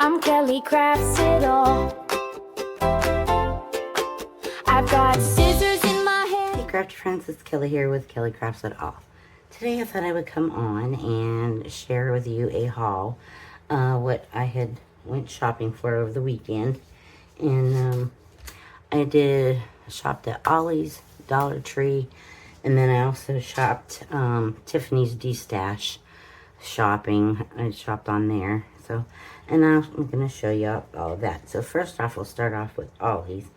I'm Kelly Crafts It All. I've got scissors in my hand. Hey craft friends, it's Kelly here with Kelly Crafts It All. Today I thought I would come on and share with you a haul, what I had went shopping for over the weekend. And I shopped at Ollies, Dollar Tree, and then I also shopped Tiffany's Destash shopping. I shopped on there. So, and I'm going to show you all of that. So first off, we'll start off with Ollies.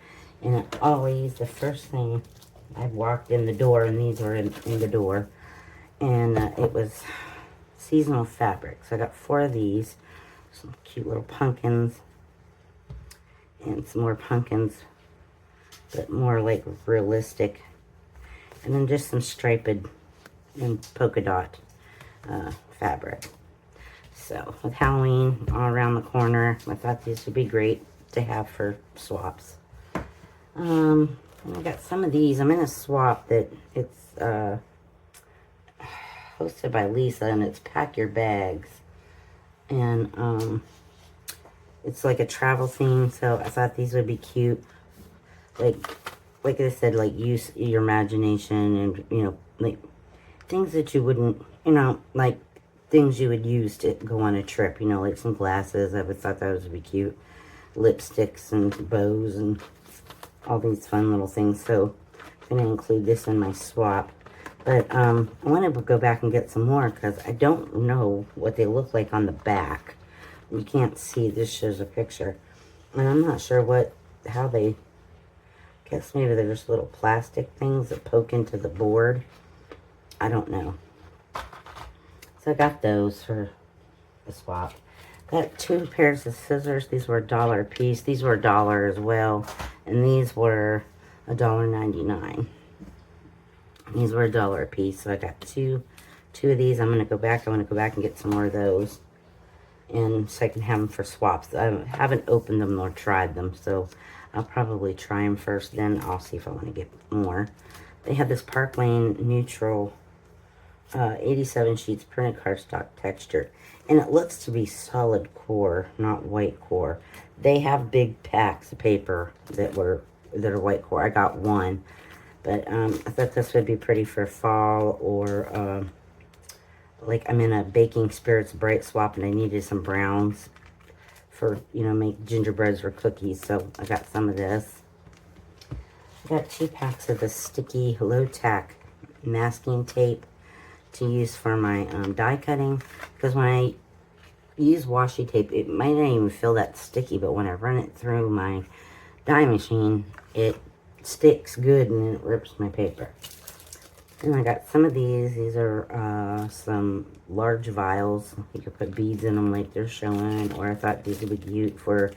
And at Ollies, the first thing, I walked in the door, and these were in the door. And it was seasonal fabric. So I got 4 of these. Some cute little pumpkins. And some more pumpkins, but more like realistic. And then just some striped and polka dot fabric. So with Halloween all around the corner, I thought these would be great to have for swaps. And I got some of these. I'm in a swap that it's hosted by Lisa, and it's Pack Your Bags. And it's like a travel theme, so I thought these would be cute. Like I said, like use your imagination and, you know, like things that you wouldn't, you know, like things you would use to go on a trip, you know, like some glasses. I would thought those would be cute. Lipsticks and bows and all these fun little things. So I'm going to include this in my swap. But I want to go back and get some more because I don't know what they look like on the back. You can't see. This shows a picture. And I'm not sure how they, I guess maybe they're just little plastic things that poke into the board. I don't know. So I got those for the swap. Got 2 pairs of scissors. These were $1 a piece. These were $1 as well. And these were $1.99. These were $1 a piece. So I got two of these. I'm going to go back. I want to go back and get some more of those. And so I can have them for swaps. I haven't opened them nor tried them. So I'll probably try them first. Then I'll see if I want to get more. They have this Park Lane Neutral 87 sheets printed cardstock texture, and it looks to be solid core, not white core. They have big packs of paper that are white core. I got one, but I thought this would be pretty for fall, or like I'm in a baking spirits bright swap and I needed some browns for, you know, make gingerbreads or cookies, so I got some of this. I got 2 packs of the sticky low tack masking tape to use for my die cutting, because when I use washi tape, it might not even feel that sticky, but when I run it through my die machine, it sticks good and it rips my paper. And I got some of these. These are some large vials. You could put beads in them like they're showing, or I thought these would be cute for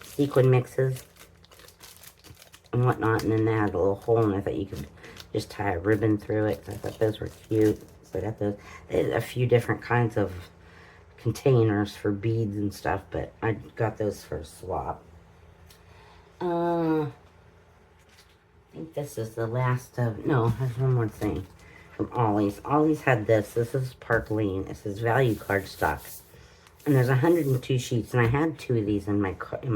sequin mixes and whatnot. And then they had a little hole, and I thought you could just tie a ribbon through it. I thought those were cute. So I got those. There's a few different kinds of containers for beads and stuff, but I got those for a swap. I think this is the last of, no, there's one more thing from Ollies. Ollies had this. This is Park Lane. This is value cardstock. And there's 102 sheets, and I had 2 of these in my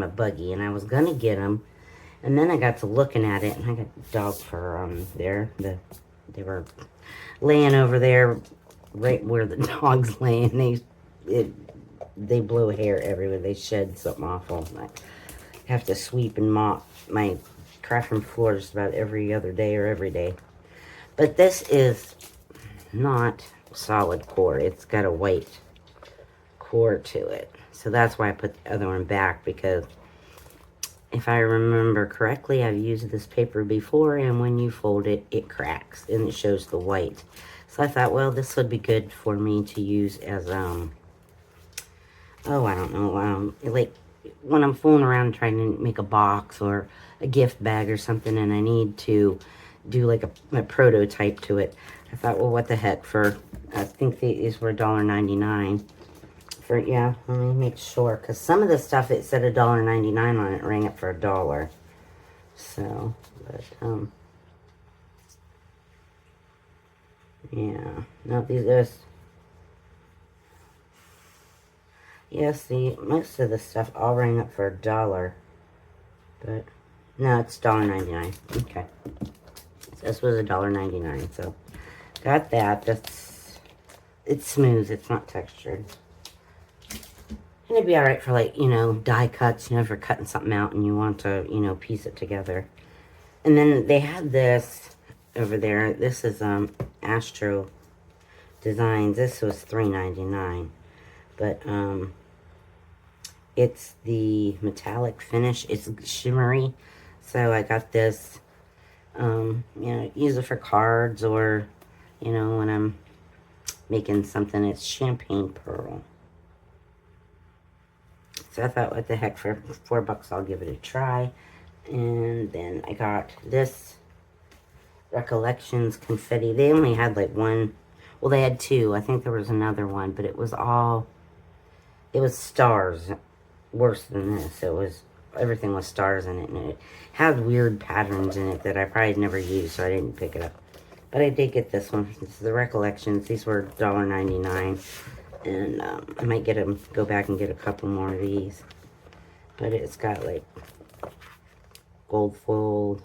buggy, and I was going to get them. And then I got to looking at it, and I got dog fur there. They were laying over there, right where the dog's laying. They blow hair everywhere. They shed something awful. I have to sweep and mop my craft room floor just about every other day or every day. But this is not solid core. It's got a white core to it. So that's why I put the other one back, because if I remember correctly, I've used this paper before, and when you fold it, it cracks, and it shows the white. So I thought, well, this would be good for me to use as, oh, I don't know, like, when I'm fooling around trying to make a box or a gift bag or something, and I need to do, like, a prototype to it. I thought, well, what the heck, I think these were $1.99. Yeah, let me make sure, because some of the stuff, it said $1.99 on it, rang it for $1. So, but yeah, no, these are Yeah, see, most of the stuff all rang up for $1. But, no, it's $1.99. Okay. This was $1.99, so got that. It's smooth, it's not textured. And it'd be alright for, like, you know, die cuts, you know, if you're cutting something out and you want to, you know, piece it together. And then they had this over there. This is Astro Designs. This was $3.99. But it's the metallic finish. It's shimmery. So I got this. You know, use it for cards or, you know, when I'm making something. It's champagne pearl. So I thought, what the heck, for $4 I'll give it a try. And then I got this Recollections confetti. They only had like one. Well, they had two. I think there was another one, but it was stars. Worse than this. Everything was stars in it, and it had weird patterns in it that I probably never used, so I didn't pick it up. But I did get this one. It's the Recollections. These were $1.99, and I might go back and get a couple more of these. But it's got like gold foil.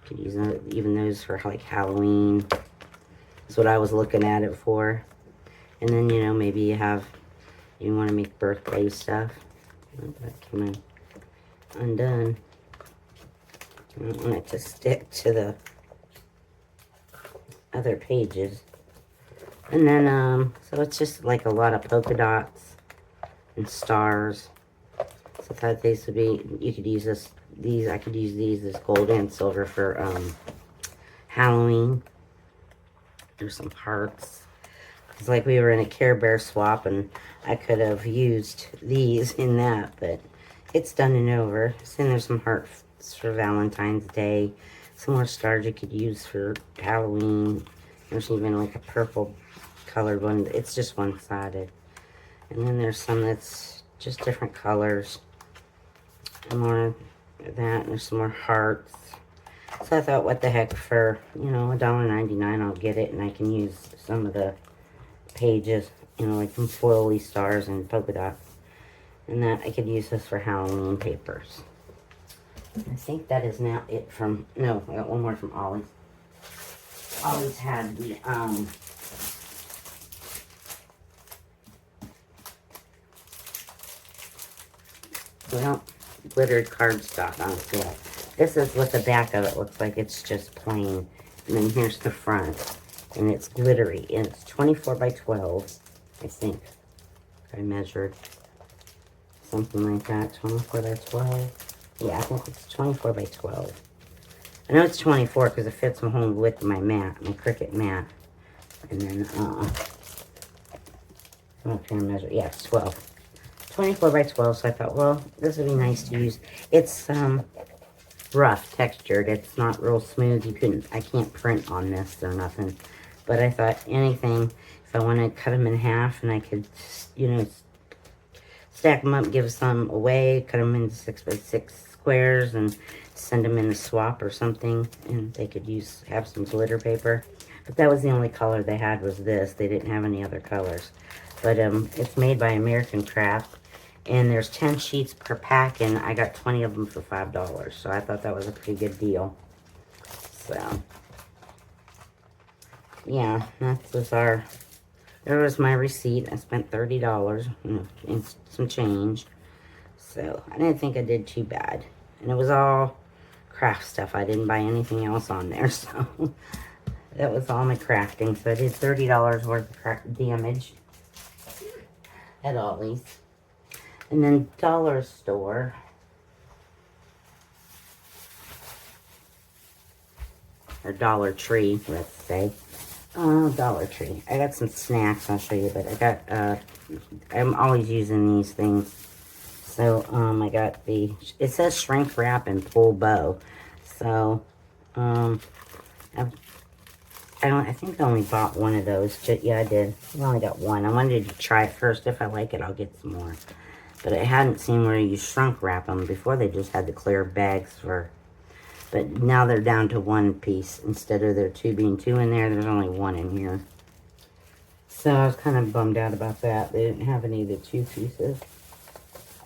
Could use even those for like Halloween. That's what I was looking at it for. And then, you know, maybe you want to make birthday stuff. That came in undone. I don't want it to stick to the other pages. And then, so it's just like a lot of polka dots and stars. So I thought these would be, you could use I could use these as gold and silver for Halloween. There's some hearts. It's like we were in a Care Bear swap, and I could have used these in that, but it's done and over. So there's some hearts for Valentine's Day. Some more stars you could use for Halloween. There's even like a purple colored one. It's just one-sided. And then there's some that's just different colors. And more of that. And there's some more hearts. So I thought, what the heck, for, you know, $1.99 I'll get it, and I can use some of the pages, you know, like some foily stars and polka dots. And that I could use this for Halloween papers. I think that is now it from, no, I got one more from Ollies. Ollies had the, well, glittered cardstock on it. This is what the back of it looks like. It's just plain. And then here's the front. And it's glittery. And it's 24 by 12, I think. I measured something like that. 24 by 12. Yeah, I think it's 24 by 12. I know it's 24 because it fits the whole width of my mat, my Cricut mat. And then, I'm not trying to measure. Yeah, it's 12. 24 by 12, so I thought, well, this would be nice to use. It's rough textured. It's not real smooth. I can't print on this or nothing. But I thought anything, if I want to cut them in half and I could, you know, stack them up, give some away, cut them into 6 by 6 squares and send them in a swap or something. And they could have some glitter paper. But that was the only color they had, was this. They didn't have any other colors. But it's made by American Craft. And there's 10 sheets per pack, and I got 20 of them for $5. So I thought that was a pretty good deal. So, yeah, there was my receipt. I spent $30 and some change. So, I didn't think I did too bad. And it was all craft stuff. I didn't buy anything else on there, so that was all my crafting. So I did $30 worth of damage at Ollies. And then Dollar Store. Or Dollar Tree, let's say. Dollar Tree. I got some snacks I'll show you, but I got, I'm always using these things. So, I got it says shrink wrap and pull bow. So, I think I only bought one of those. Yeah, I did. I only got one. I wanted to try it first. If I like it, I'll get some more. But I hadn't seen where you shrunk wrap them. Before they just had the clear bags but now they're down to one piece. Instead of there being two in there, there's only one in here. So I was kind of bummed out about that. They didn't have any of the 2 pieces.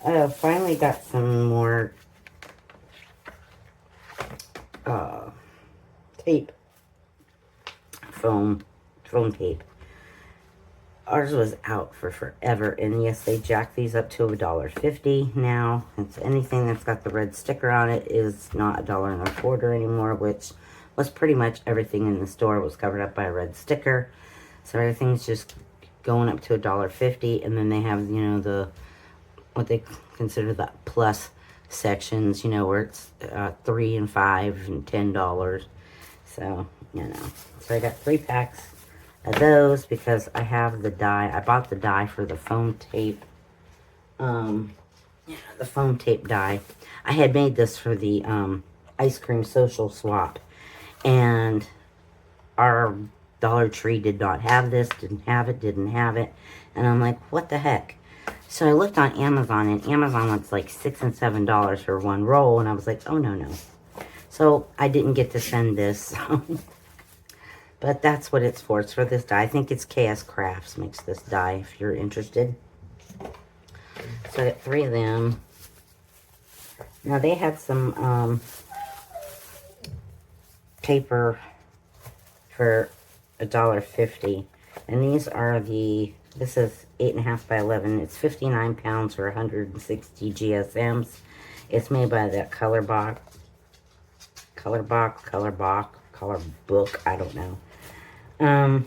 I finally got some more tape. Foam tape. Ours was out for forever, and yes, they jacked these up to $1.50 now. It's anything that's got the red sticker on it is not $1.25 anymore, which was pretty much everything in the store was covered up by a red sticker. So everything's just going up to $1.50, and then they have, you know, the what they consider the plus sections, you know, where it's $3 and $5 and $10. So, you know, so I got 3 packs of those because I have the die. I bought the die for the foam tape. The foam tape die. I had made this for the ice cream social swap, and our Dollar Tree did not have this, didn't have it, and I'm like, what the heck? So I looked on Amazon, and Amazon was like $6 and $7 for one roll, and I was like, oh, no. So I didn't get to send this, but that's what it's for. It's for this die. I think it's KS Crafts makes this die, if you're interested. So I got 3 of them. Now, they had some paper for $1.50, and these are this is 8.5 by 11. It's 59 pounds for 160 GSMs. It's made by that color book, I don't know.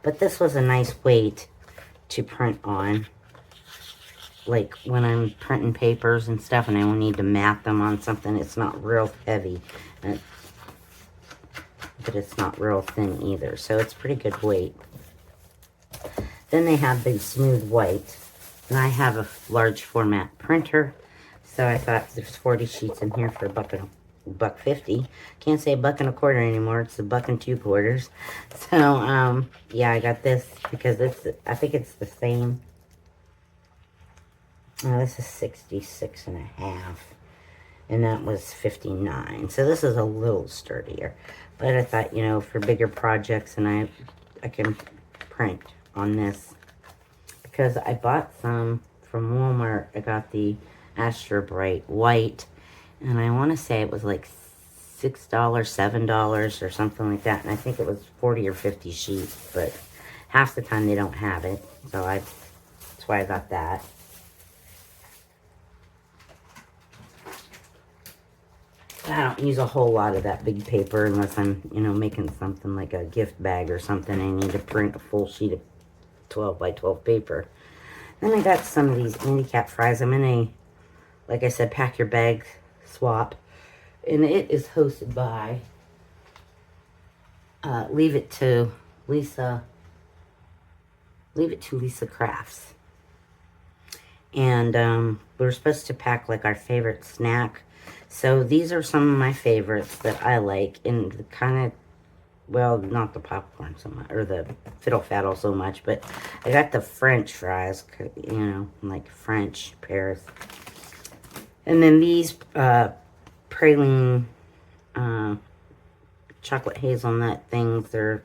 But this was a nice weight to print on. Like when I'm printing papers and stuff and I will need to mat them on something, it's not real heavy. But it's not real thin either. So it's pretty good weight. Then they have the smooth white. And I have a large format printer. So I thought there's 40 sheets in here for $1.50. Can't say $1.25 anymore. It's $1.75. So, yeah, I got this because I think it's the same. Oh, this is 66 and a half. And that was 59. So this is a little sturdier. But I thought, you know, for bigger projects, and I can print on this. Because I bought some from Walmart. I got the Astra Bright White. And I want to say it was like $6, $7 or something like that. And I think it was 40 or 50 sheets. But half the time they don't have it. So that's why I got that. I don't use a whole lot of that big paper unless I'm, you know, making something like a gift bag or something. I need to print a full sheet of 12 by 12 paper. Then I got some of these handicap fries. I'm in a, like I said, pack your bag swap. And it is hosted by Leave It to Lisa Crafts. And we're supposed to pack like our favorite snack. So these are some of my favorites that I like, and the kind of, well, not the popcorn so much, or the fiddle faddle so much, but I got the French fries, you know, like French Paris. And then these praline chocolate hazelnut things, they're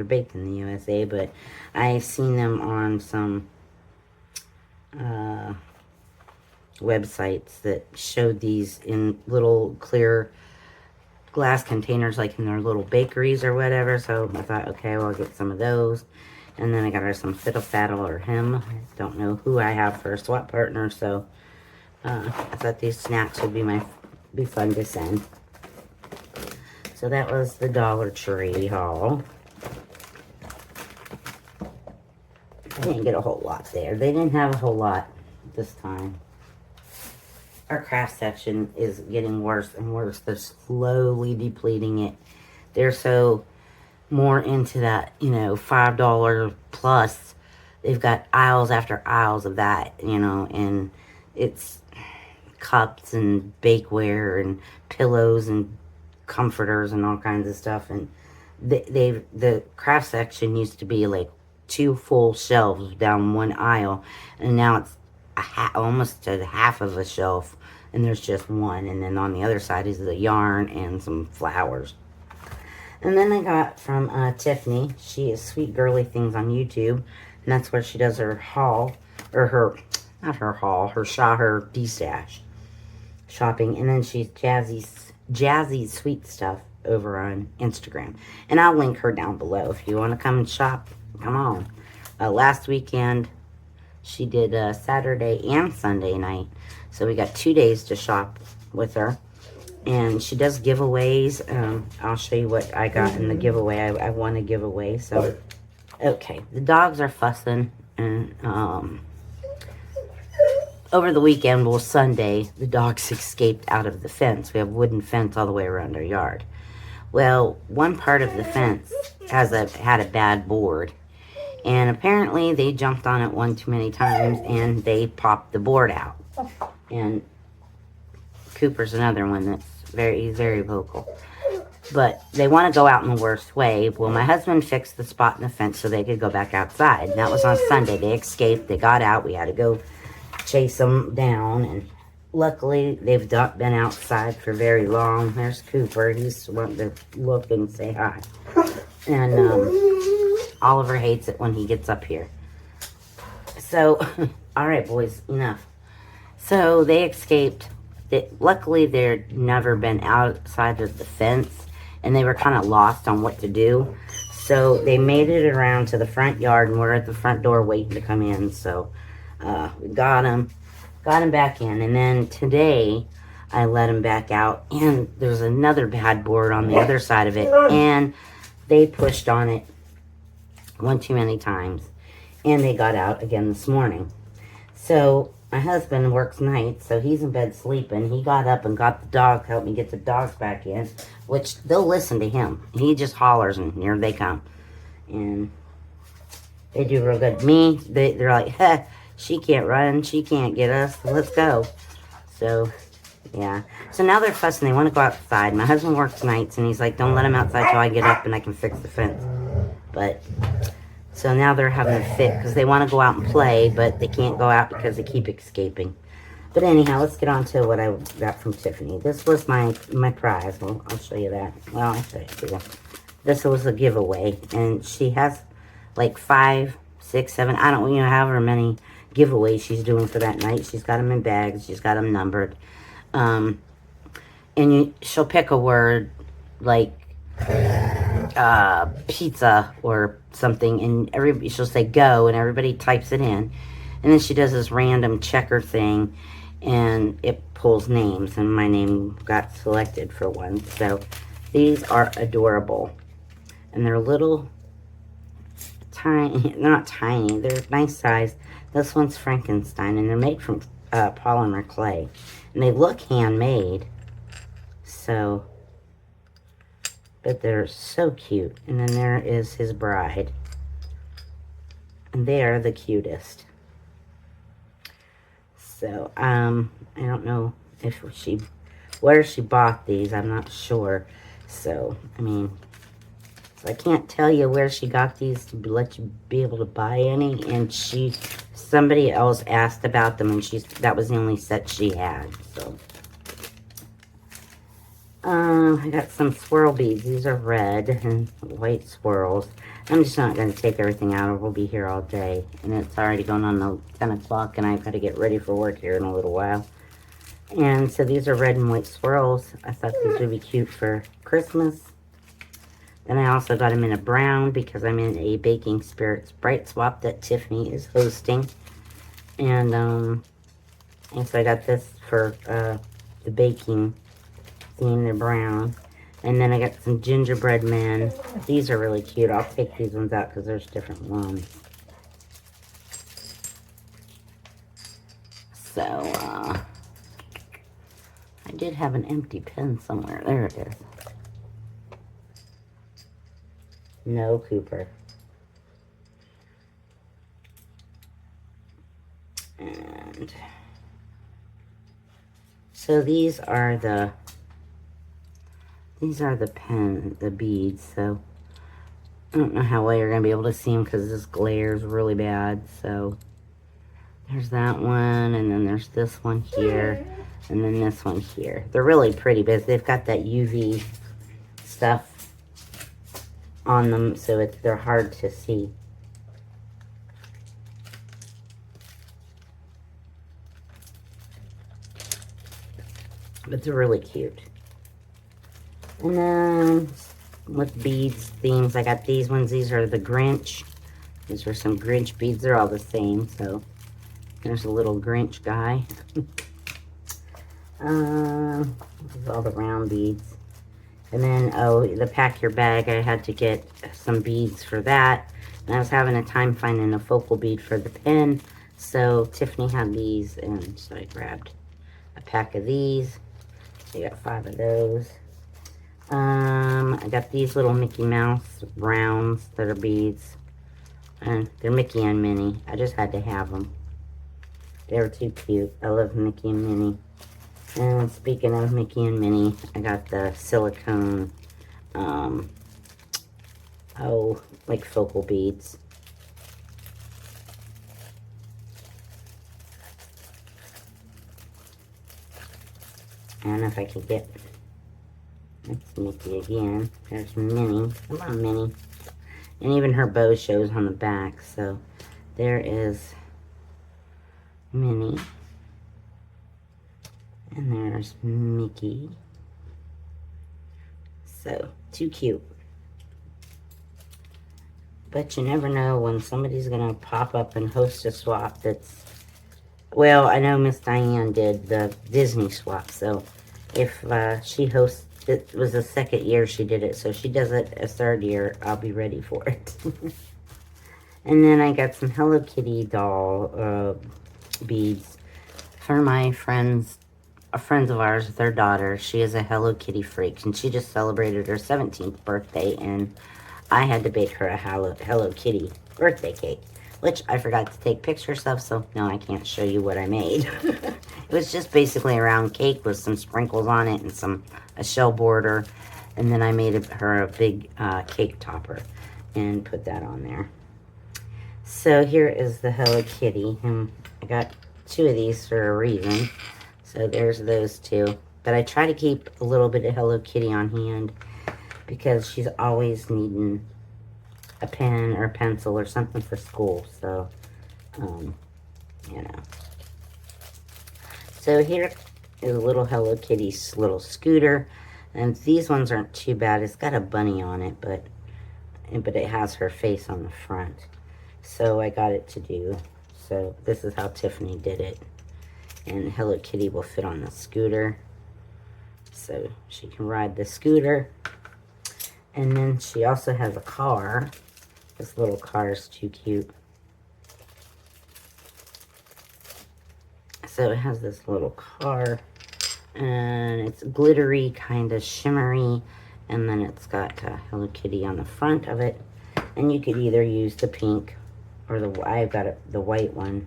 baked in the USA, but I've seen them on some websites that showed these in little clear glass containers, like in their little bakeries or whatever. So I thought, okay, well, I'll get some of those. And then I got her some fiddle faddle or him. I don't know who I have for a swap partner, so I thought these snacks would be fun to send. So that was the Dollar Tree haul. I didn't get a whole lot there. They didn't have a whole lot this time. Our craft section is getting worse and worse. They're slowly depleting it. They're so more into that, you know, $5 plus. They've got aisles after aisles of that, you know, and it's cups and bakeware and pillows and comforters and all kinds of stuff. And the craft section used to be like 2 full shelves down one aisle, and now it's almost to half of a shelf, and there's just one, and then on the other side is the yarn and some flowers. And then I got from Tiffany. She is Sweet Girly Things on YouTube. And that's where she does her haul. Or her, not her haul, her Destash shopping. And then she's Jazzy Sweet Stuff over on Instagram. And I'll link her down below. If you want to come and shop, come on. Last weekend, she did Saturday and Sunday night. So we got 2 days to shop with her. And she does giveaways. I'll show you what I got in the giveaway. I won a giveaway. So, okay. The dogs are fussing. And over the weekend, well, Sunday, the dogs escaped out of the fence. We have a wooden fence all the way around our yard. Well, one part of the fence had a bad board. And apparently they jumped on it one too many times and they popped the board out. And Cooper's another one that's he's very vocal. But they want to go out in the worst way. Well, my husband fixed the spot in the fence so they could go back outside. And that was on Sunday. They escaped. They got out. We had to go chase them down. And luckily, they've not been outside for very long. There's Cooper. He's wanting to look and say hi. And Oliver hates it when he gets up here. So, all right, boys, enough. So they escaped. Luckily, they'd never been outside of the fence, and they were kind of lost on what to do. So they made it around to the front yard, and we're at the front door waiting to come in. So we got them back in. And then today, I let them back out, and there's another bad board on the other side of it, and they pushed on it one too many times, and they got out again this morning. So my husband works nights, so he's in bed sleeping. He got up and got the dog, helped me get the dogs back in, which they'll listen to him. He just hollers, and here they come. And they do real good. Me, they're like, she can't run, she can't get us, let's go. So, yeah. So now they're fussing. They want to go outside. My husband works nights, and he's like, don't let them outside till I get up and I can fix the fence. But, so now they're having a fit because they want to go out and play, but they can't go out because they keep escaping. But anyhow, let's get on to what I got from Tiffany. This was my prize. Well, I'll show you that. Well, I'll show you. This was a giveaway, and she has like 5, 6, 7, I don't, however many giveaways she's doing for that night. She's got them in bags. She's got them numbered. And she'll pick a word like pizza or something, and she'll say go, and everybody types it in, and then she does this random checker thing, and it pulls names, and my name got selected for one. So these are adorable, and they're little tiny. They're not tiny, they're nice size. This one's Frankenstein, and they're made from polymer clay, and they look handmade. So, but they're so cute. And then there is his bride. And they are the cutest. So, I don't know if where she bought these. I'm not sure. So, I mean, so I can't tell you where she got these to let you be able to buy any. And somebody else asked about them, and that was the only set she had. So, I got some swirl beads. These are red and white swirls. I'm just not going to take everything out, or we'll be here all day. And it's already going on the 10 o'clock, and I've got to get ready for work here in a little while. And so these are red and white swirls. I thought these would be cute for Christmas. Then I also got them in a brown because I'm in a Baking Spirits Bright Swap that Tiffany is hosting. And so I got this for the baking theme, they're brown. And then I got some gingerbread men. These are really cute. I'll take these ones out because there's different ones. So, I did have an empty pen somewhere. There it is. No, Cooper. And so these are the beads. So I don't know how well you're going to be able to see them because this glares really bad. So there's that one, and then there's this one here, and then this one here. They're really pretty, but they've got that UV stuff on them, so they're hard to see. But they're really cute. And then with beads themes, I got these ones. These are the Grinch. These are some Grinch beads. They're all the same. So there's a little Grinch guy. This is all the round beads. And then, oh, the pack your bag. I had to get some beads for that. And I was having a time finding a focal bead for the pen. So Tiffany had these, and so I grabbed a pack of these. So you got 5 of those. I got these little Mickey Mouse rounds that are beads. And they're Mickey and Minnie. I just had to have them. They were too cute. I love Mickey and Minnie. And speaking of Mickey and Minnie, I got the silicone, like focal beads. And if I could get, that's Mickey again. There's Minnie. Come on, Minnie. And even her bow shows on the back. So there is Minnie. And there's Mickey. So, too cute. But you never know when somebody's going to pop up and host a swap that's... Well, I know Miss Diane did the Disney swap. So, if she hosts... It was the 2nd year she did it. So, she does it a 3rd year. I'll be ready for it. And then I got some Hello Kitty doll beads for my friends of ours, their daughter. She is a Hello Kitty freak, and she just celebrated her 17th birthday, and I had to bake her a Hello Kitty birthday cake, which I forgot to take pictures of, so no, I can't show you what I made. It was just basically a round cake with some sprinkles on it and a shell border, and then I made her a big cake topper and put that on there. So here is the Hello Kitty, and I got 2 of these for a reason. So there's those 2. But I try to keep a little bit of Hello Kitty on hand because she's always needing a pen or a pencil or something for school. So, you know. So here is a little Hello Kitty's little scooter. And these ones aren't too bad. It's got a bunny on it, but it has her face on the front. So I got it to do. So this is how Tiffany did it. And Hello Kitty will fit on the scooter. So she can ride the scooter. And then she also has a car. This little car is too cute. So it has this little car. And it's glittery, kind of shimmery. And then it's got Hello Kitty on the front of it. And you could either use the pink or I've got the white one.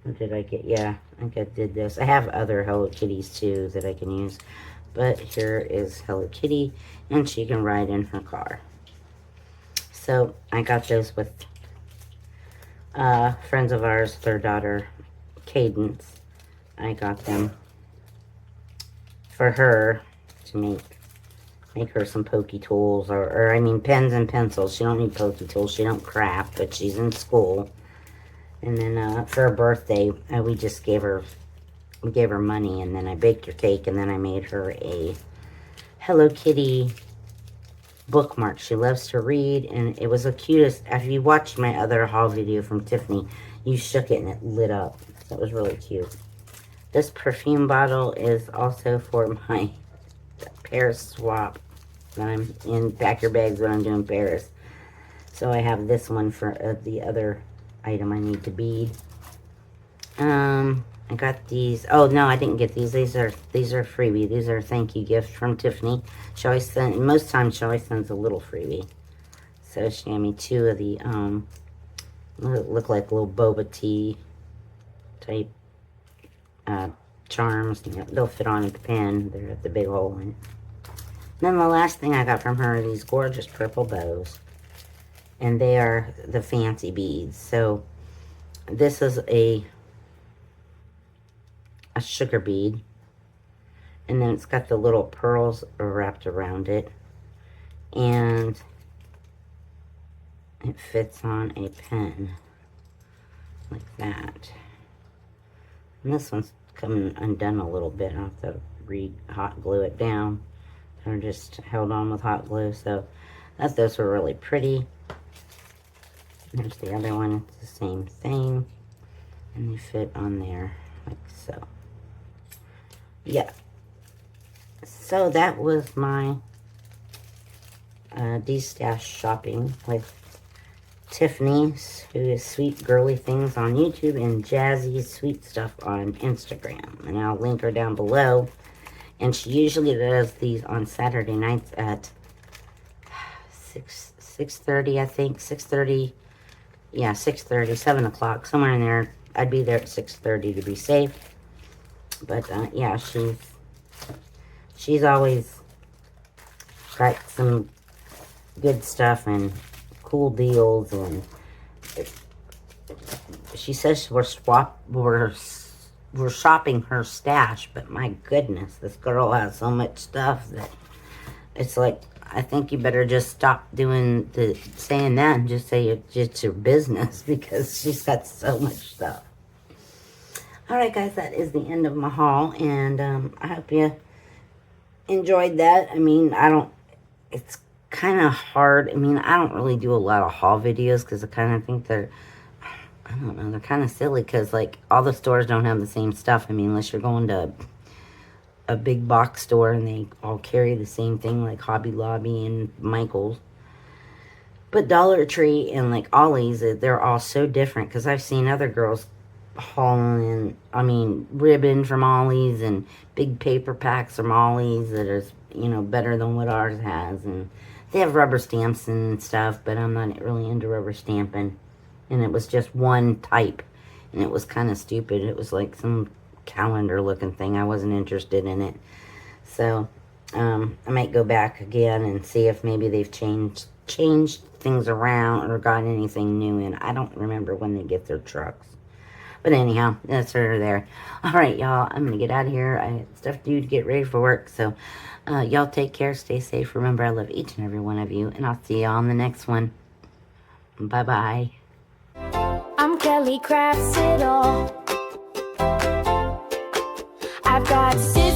What did I get? Yeah, I think I did this. I have other Hello Kitties too that I can use. But here is Hello Kitty, and she can ride in her car. So I got those with friends of ours, their daughter, Cadence. I got them for her to make her some pokey tools, or I mean pens and pencils. She don't need pokey tools. She don't craft, but she's in school. And then for her birthday, we just gave her money, and then I baked her cake, and then I made her a Hello Kitty bookmark. She loves to read, and it was the cutest. If you watched my other haul video from Tiffany, you shook it and it lit up. So it was really cute. This perfume bottle is also for my Paris swap that I'm in. Pack your bags when I'm doing Paris. So I have this one for the other item I need to bead. I got these. Oh no, I didn't get these. These are freebie. These are a thank you gift from Tiffany. She always sends, most times she always sends a little freebie. So she gave me 2 of the look like little boba tea type charms. They'll fit on the pen. They're at the big hole in it. Then the last thing I got from her are these gorgeous purple bows. And they are the fancy beads. So this is a sugar bead. And then it's got the little pearls wrapped around it. And it fits on a pen like that. And this one's coming undone a little bit. I'll have to hot glue it down. Or just held on with hot glue. So those were really pretty. There's the other one. It's the same thing. And they fit on there like so. Yeah. So that was my Destash shopping with Tiffany, who is Sweet Girly Things on YouTube, and Jazzy Sweet Stuff on Instagram. And I'll link her down below. And she usually does these on Saturday nights at 6:30, I think. 6:30. Yeah, 6:30, 7 o'clock, somewhere in there. I'd be there at 6:30 to be safe. But yeah, she's always got some good stuff and cool deals, and she says we're shopping her stash, but my goodness, this girl has so much stuff that it's like, I think you better just stop saying that and just say it's your business, because she's got so much stuff. Alright guys, that is the end of my haul, and I hope you enjoyed that. I mean, it's kind of hard. I mean, I don't really do a lot of haul videos because I kind of think they're kind of silly, because like all the stores don't have the same stuff. I mean, unless you're going to a big box store and they all carry the same thing, like Hobby Lobby and Michael's. But Dollar Tree and like Ollies, they're all so different, because I've seen other girls hauling, I mean, ribbon from Ollies and big paper packs from Ollies that are, you know, better than what ours has. And they have rubber stamps and stuff, but I'm not really into rubber stamping. And it was just one type, and it was kind of stupid. It was like some calendar looking thing. I wasn't interested in it. So I might go back again and see if maybe they've changed things around or got anything new in. I don't remember when they get their trucks. But anyhow, that's her there. Alright, y'all, I'm going to get out of here. I have stuff to do to get ready for work. So, y'all take care. Stay safe. Remember, I love each and every one of you. And I'll see y'all on the next one. Bye-bye. I'm Kelly Crafts It All. I've got scissors.